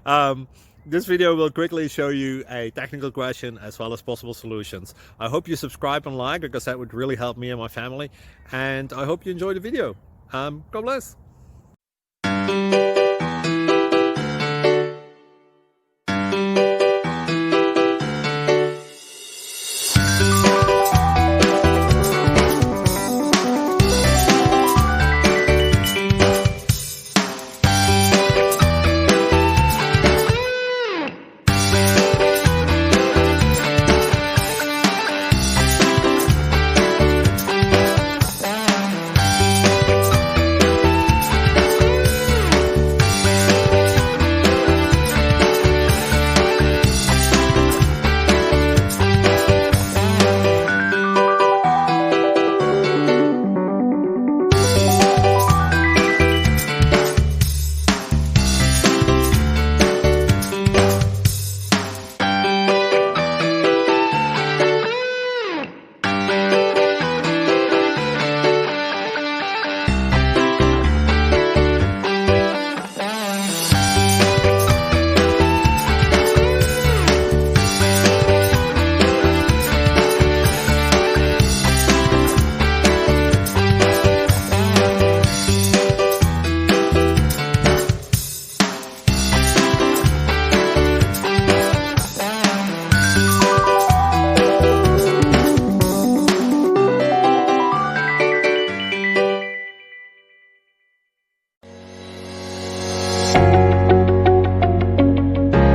um, this video will quickly show you a technical question as well as possible solutions. I hope you subscribe and like, because that would really help me and my family. And I hope you enjoy the video. God bless.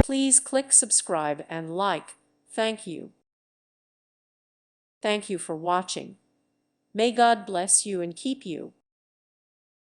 Please click subscribe and like. Thank you. Thank you for watching. May God bless you and keep you.